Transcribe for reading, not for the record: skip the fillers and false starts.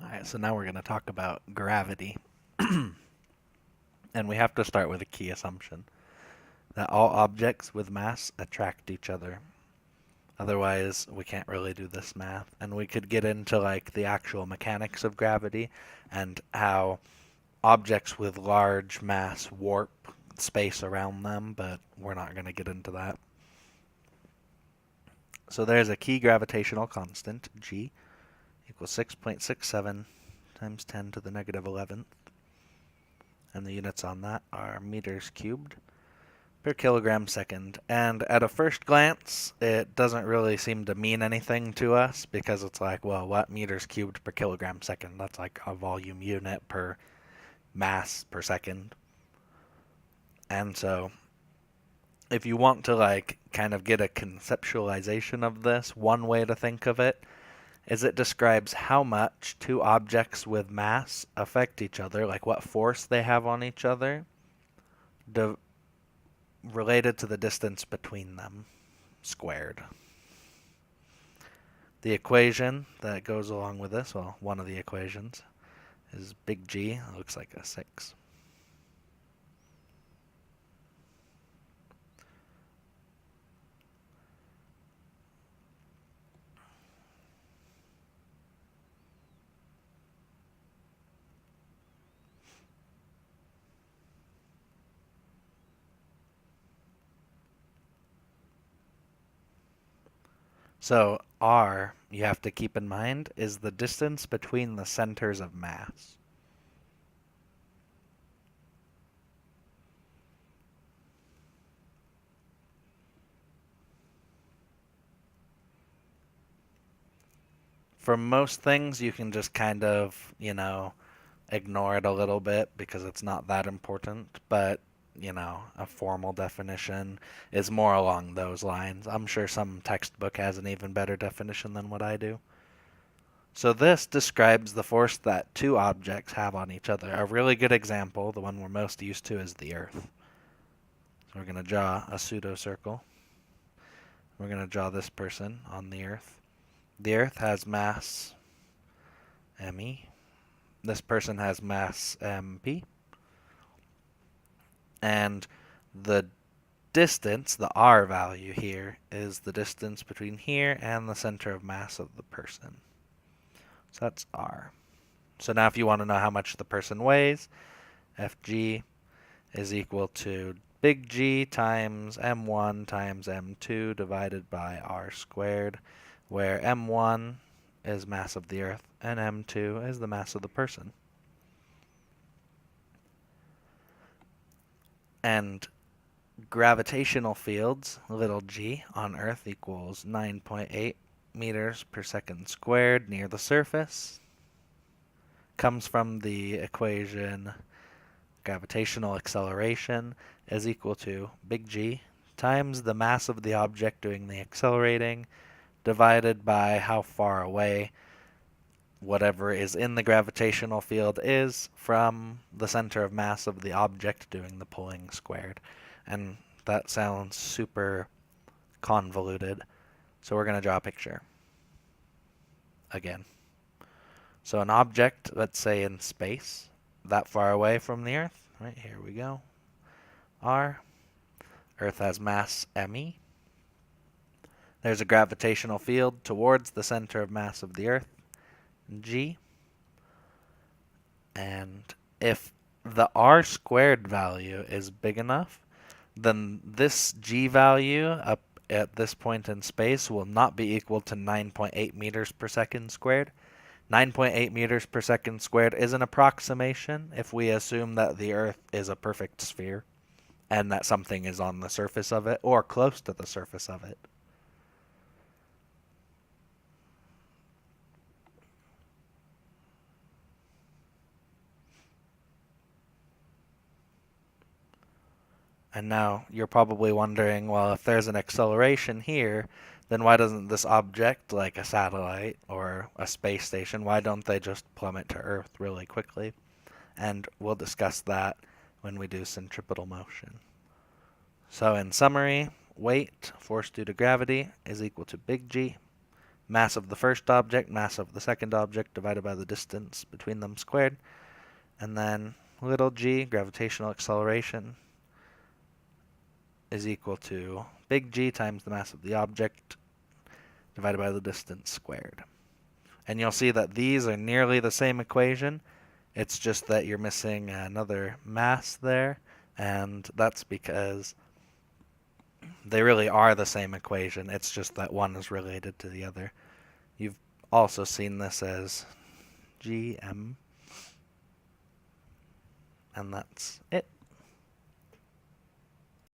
Alright, so now we're going to talk about gravity. And we have to start with a key assumption that all objects with mass attract each other. Otherwise, we can't really do this math. And we could get into like the actual mechanics of gravity and how objects with large mass warp space around them, but we're not going to get into that. So there's a key gravitational constant, G, equals 6.67 times 10 to the negative 11th. And the units on that are meters cubed per kilogram second. And at a first glance, it doesn't really seem to mean anything to us because it's like, well, what meters cubed per kilogram second? That's like a volume unit per mass per second. And so if you want to like kind of get a conceptualization of this, one way to think of it is it describes how much two objects with mass affect each other, like what force they have on each other, related to the distance between them, squared. The equation that goes along with this, well, one of the equations, is big G. It looks like a 6. So R, you have to keep in mind, is the distance between the centers of mass. For most things, you can just kind of, ignore it a little bit because it's not that important, but a formal definition is more along those lines. I'm sure some textbook has an even better definition than what I do. So this describes the force that two objects have on each other. A really good example, the one we're most used to, is the Earth. So we're going to draw a pseudo-circle. We're going to draw this person on the Earth. The Earth has mass me. This person has mass mp. And the distance, the r value here, is the distance between here and the center of mass of the person. So that's r. So now if you want to know how much the person weighs, Fg is equal to big G times m1 times m2 divided by r squared, where m1 is mass of the Earth and m2 is the mass of the person. And gravitational fields, little g, on Earth equals 9.8 meters per second squared near the surface. Comes from the equation gravitational acceleration is equal to big G times the mass of the object doing the accelerating divided by how far away whatever is in the gravitational field is from the center of mass of the object doing the pulling squared. And that sounds super convoluted, so we're going to draw a picture again. So an object, let's say in space, that far away from the Earth, right, here we go, R. Earth has mass me. There's a gravitational field towards the center of mass of the Earth, G. And if the r squared value is big enough, then this G value up at this point in space will not be equal to 9.8 meters per second squared. 9.8 meters per second squared is an approximation if we assume that the Earth is a perfect sphere and that something is on the surface of it or close to the surface of it. And now you're probably wondering, well, if there's an acceleration here, then why doesn't this object, like a satellite or a space station, why don't they just plummet to Earth really quickly? And we'll discuss that when we do centripetal motion. So in summary, weight, force due to gravity, is equal to big G mass of the first object, mass of the second object divided by the distance between them squared. And then little g, gravitational acceleration, is equal to big G times the mass of the object divided by the distance squared. And you'll see that these are nearly the same equation. It's just that you're missing another mass there, and that's because they really are the same equation. It's just that one is related to the other. You've also seen this as GM, and that's it.